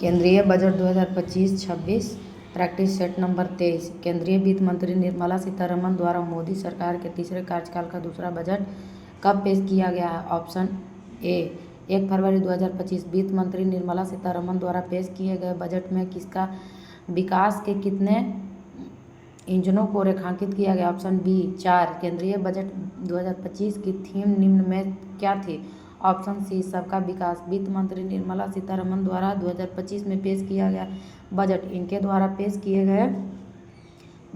केंद्रीय budget 2025-26 practice set number 23। केंद्रीय वित्त मंत्री निर्मला सीतारमण द्वारा मोदी सरकार के तीसरे कार्यकाल का दूसरा बजट कब पेश किया गया है? ऑप्शन ए 1 फरवरी 2025। वित्त मंत्री निर्मला सीतारमण द्वारा पेश किए गए बजट में किसका विकास के कितने इंजनों को रेखांकित किया गया? Option B 4। केंद्रीय बजट 2025 की थीम निम्न में क्या थी? ऑप्शन सी सबका विकास। वित्त मंत्री निर्मला सीतारमण द्वारा 2025 में पेश किया गया बजट इनके द्वारा पेश किए गए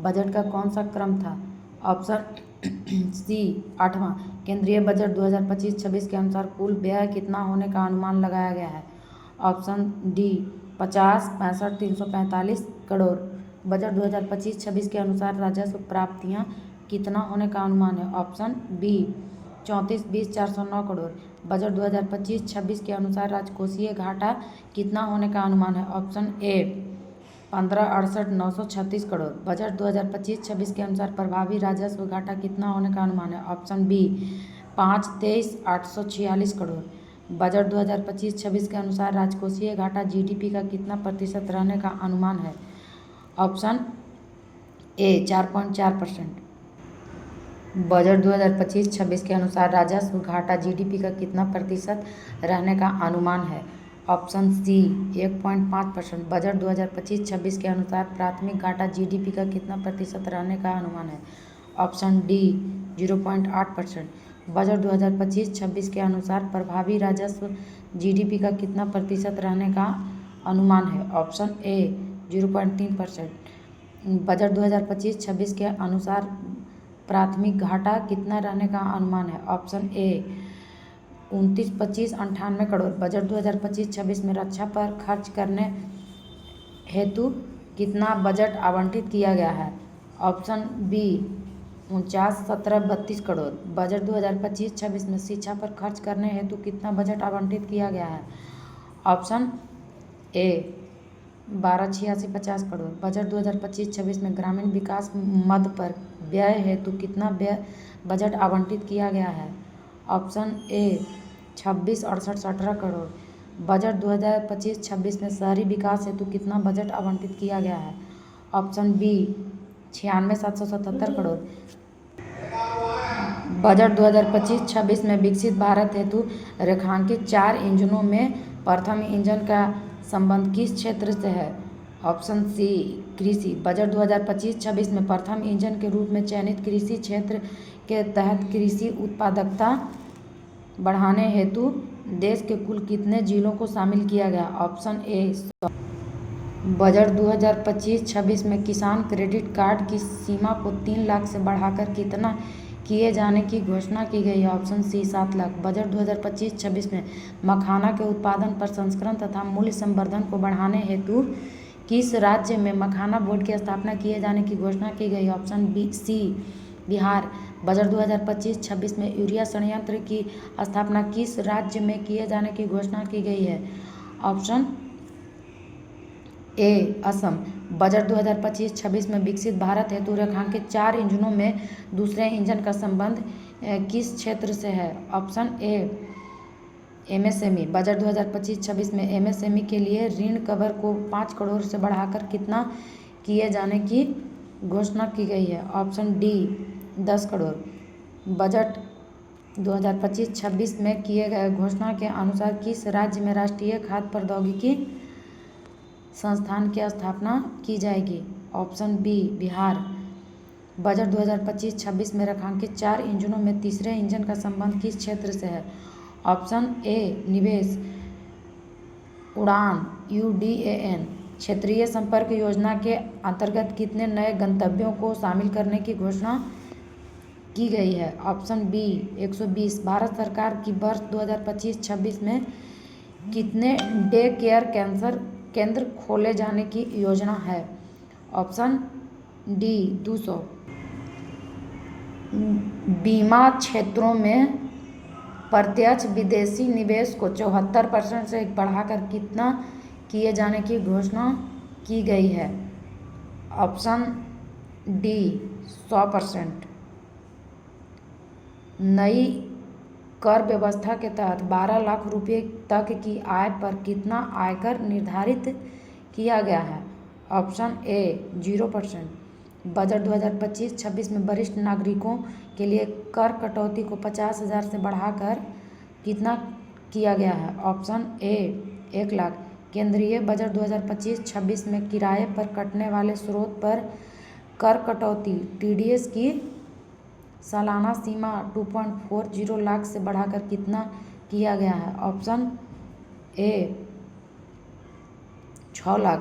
बजट का कौन सा क्रम था? ऑप्शन सी 8वां। केंद्रीय बजट 2025-26 के अनुसार कुल व्यय कितना होने का अनुमान लगाया गया है? Option D 50, 65, 345 crore. बजट 2025-26 के अनुसार राजस्व प्राप्तियां कितना होने का अनुमान है? Option B 34, 20, 409 crore. बजट 2025-26 के अनुसार राजकोषीय घाटा कितना होने का अनुमान है? Option A 15, 68, 936 crore. बजट 2025-26 के अनुसार प्रभावी राजस्व घाटा कितना होने का अनुमान है? Option B 5, 23, 846 crore. बजट 2025-26 के अनुसार राजकोषीय घाटा जीडीपी का कितना प्रतिशत रहने का अनुमान है? Option A 4.4%। बजट 2025-26 के अनुसार राजस्व घाटा जीडीपी का कितना प्रतिशत रहने का अनुमान है? ऑप्शन सी 1.5%। बजट 2025-26 के अनुसार प्राथमिक घाटा जीडीपी का कितना प्रतिशत रहने का अनुमान है? Option D 0.8%। बजट 2025-26 के अनुसार प्रभावी राजस्व जीडीपी का कितना प्रतिशत रहने का अनुमान है? Option A 0.3%। बजट 2025-26 के अनुसार प्राथमिक घाटा कितना रहने का अनुमान है? Option A 29, 25, 98 crore. बजट 2025-26 में रक्षा पर खर्च करने हेतु कितना बजट आवंटित किया गया है? Option B 49, 17, 32 crore. बजट 2025-26 में शिक्षा पर खर्च करने हेतु कितना बजट आवंटित किया गया है? Option A 12, 86, 50 crore. बजट 2025-26 में ग्रामीण विकास मद पर व्यय हेतु कितना व्यय बजट आवंटित किया गया है? Option A 26, 68, 17 crore. बजट 2025-26 में शहरी विकास हेतु कितना बजट आवंटित किया गया है? Option B 96, 777 crore. बजट 2025-26 में विकसित भारत हेतु रेखांकित 4 इंजनों में प्रथम इंजन का संबंध किस क्षेत्र से है? ऑप्शन सी कृषि। बजट 2025-26 में प्रथम इंजन के रूप में चयनित कृषि क्षेत्र के तहत कृषि उत्पादकता बढ़ाने हेतु देश के कुल कितने जिलों को शामिल किया गया? Option A 100। बजट 2025-26 में किसान क्रेडिट कार्ड की सीमा को 3 लाख से बढ़ाकर कितना किए जाने की घोषणा की गई है? ऑप्शन सी 7 लाख। बजट 2025-26 में मखाना के उत्पादन प्रसंस्करण तथा मूल्य संवर्धन को बढ़ाने हेतु किस राज्य में मखाना बोर्ड की स्थापना किए जाने की घोषणा की गई? Option B C Bihar. Budget 2025-26 में यूरिया संयंत्र की स्थापना किस राज्य में किए जाने की घोषणा की गई है? Option A Assam. बजट 2025-26 में विकसित भारत हेतु रेखांकित 4 इंजनों में दूसरे इंजन का संबंध किस क्षेत्र से है? Option A MSME. बजट 2025-26 में एमएसएमई के लिए ऋण कवर को 5 करोड़ से बढ़ाकर कितना किए जाने की घोषणा की गई है? Option D 10 crore. बजट 2025-26 में किए गए घोषणा के अनुसार किस राज्य में राष्ट्रीय खाद्य प्रौद्योगिकी संस्थान की स्थापना की जाएगी? Option B Bihar. बजट 2025-26 में रेखांकित 4 इंजनों में तीसरे इंजन का संबंध किस क्षेत्र से है? ऑप्शन ए निवेश उड़ान UDAN। क्षेत्रीय संपर्क योजना के अंतर्गत कितने नए गंतव्यों को शामिल करने की घोषणा की गई है? Option B 120। भारत सरकार की वर्ष 2025-26 में कितने डे केयर कैंसर केंद्र खोले जाने की योजना है? Option D 200। बीमा क्षेत्रों में प्रत्यक्ष विदेशी निवेश को 74% से बढ़ाकर कितना किए जाने की घोषणा की गई है? Option D 100%। नई कर व्यवस्था के तहत 12 लाख रुपये तक की आय पर कितना आयकर निर्धारित किया गया है? Option A 0%। बजट 2025-26 में वरिष्ठ नागरिकों के लिए कर कटौती को 50,000 से बढ़ाकर कितना किया गया है? Option A 1 lakh. केंद्रीय बजट 2025-26 में किराए पर कटने वाले स्रोत पर कर कटौती TDS की सालाना सीमा 2.40 लाख से बढ़ाकर कितना किया गया है? Option A 6 lakh.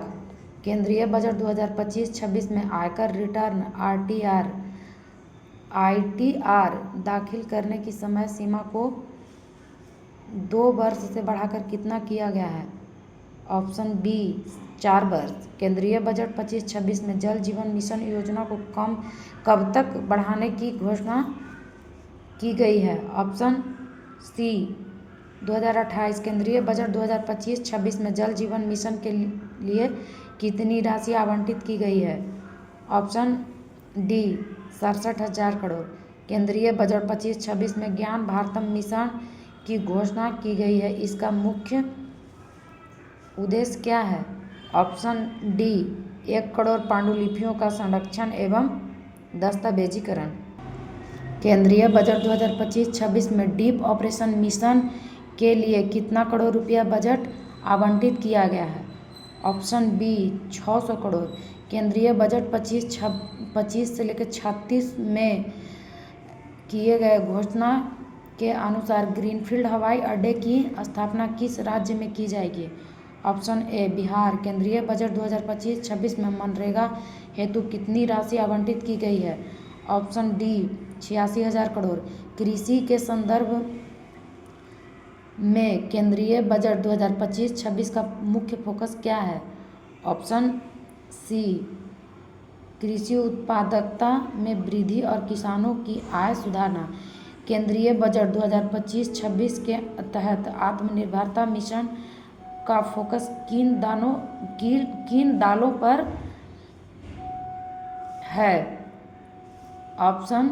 केंद्रीय बजट 2025-26 में आयकर रिटर्न ITR दाखिल करने की समय सीमा को 2 वर्ष से बढ़ाकर कितना किया गया है? ऑप्शन बी 4 वर्ष। केंद्रीय बजट 25-26 में जल जीवन मिशन योजना को कब तक बढ़ाने की घोषणा की गई है? Option C 2028। केंद्रीय बजट 2025-26 में जल जीवन मिशन के लिए कितनी राशि आवंटित की गई है? Option D 67,000 crore. केंद्रीय बजट 25-26 में ज्ञान भारतम मिशन की घोषणा की गई है, इसका मुख्य उद्देश्य क्या है? ऑप्शन डी 1 करोड़ पांडुलिपियों का संरक्षण एवं दस्तावेजीकरण। केंद्रीय बजट 2025-26 में डीप ऑपरेशन मिशन के लिए कितना करोड़ रुपया बजट आवंटित किया गया है? Option B 600 crore. केंद्रीय बजट 25 से लेकर 36 में किए गए घोषणा के अनुसार ग्रीनफील्ड हवाई अड्डे की स्थापना किस राज्य में की जाएगी? Option A Bihar. केंद्रीय बजट 2025-26 में मनरेगा हेतु कितनी राशि आवंटित की गई है? Option D 86,000 crore. कृषि के संदर्भ में केंद्रीय बजट 2025-26 का मुख्य फोकस क्या है? ऑप्शन सी कृषि उत्पादकता में वृद्धि और किसानों की आय सुधारना। केंद्रीय बजट 2025-26 के तहत आत्मनिर्भरता मिशन का फोकस किन दालों पर है? ऑप्शन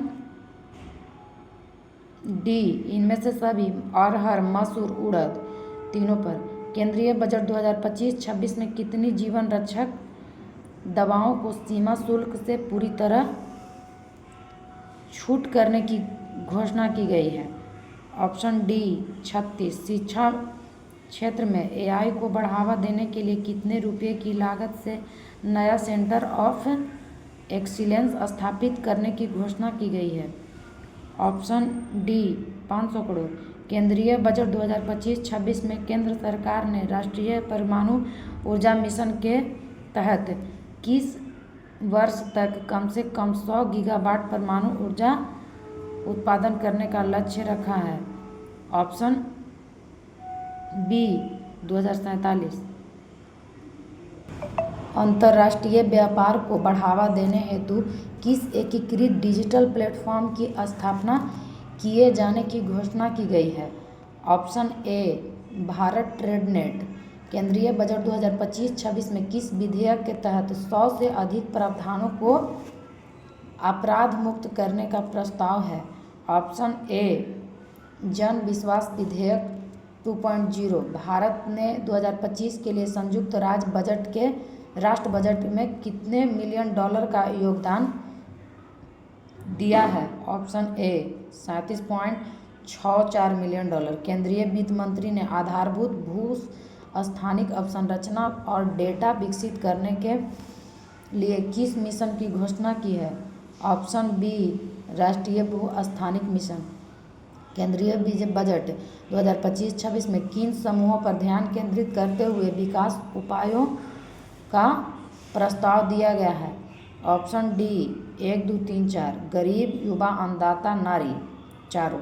डी इनमें से सभी, अरहर, मसूर, उड़द, तीनों पर। केंद्रीय बजट 2025-26 में कितनी जीवन रक्षक दवाओं को सीमा शुल्क से पूरी तरह छूट करने की घोषणा की गई है? Option D 36। शिक्षा क्षेत्र में AI को बढ़ावा देने के लिए कितने रुपए की लागत से नया सेंटर ऑफ एक्सीलेंस स्थापित करने की घोषणा की गई है? Option D 500 crore. केंद्रीय बजट 2025-26 में केंद्र सरकार ने राष्ट्रीय परमाणु ऊर्जा मिशन के तहत किस वर्ष तक कम से कम 100 गीगावाट परमाणु ऊर्जा उत्पादन करने का लक्ष्य रखा है? Option B 2047। अंतर्राष्ट्रीय व्यापार को बढ़ावा देने हेतु किस एकीकृत डिजिटल प्लेटफॉर्म की स्थापना किए जाने की घोषणा की गई है? Option A Bharat trade net. केंद्रीय बजट 2025-26 में किस विधेयक के तहत 100 से अधिक प्रावधानों को अपराध मुक्त करने का प्रस्ताव है? ऑप्शन ए जन विश्वास विधेयक 2.0। भारत ने 2025 के लिए संयुक्त राष्ट्र बजट में कितने मिलियन डॉलर का योगदान दिया है? Option A 37.64 million dollar. केंद्रीय वित्त मंत्री ने आधारभूत भू स्थानिक अवसंरचना और डेटा विकसित करने के लिए किस मिशन की घोषणा की है? ऑप्शन बी राष्ट्रीय भू स्थानिक मिशन। केंद्रीय बजट 2025-26 में किन समूहों पर ध्यान केंद्रित करते हुए विकास उपायों का प्रस्ताव दिया गया है? ऑप्शन डी 1, 2, 3, 4 गरीब, युवा, अन्नदाता, नारी, चारों।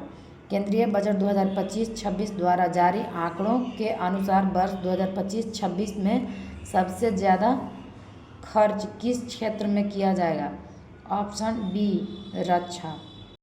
केंद्रीय बजट 2025-26 द्वारा जारी आंकड़ों के अनुसार वर्ष 2025-26 में सबसे ज़्यादा खर्च किस क्षेत्र में किया जाएगा? ऑप्शन बी रक्षा।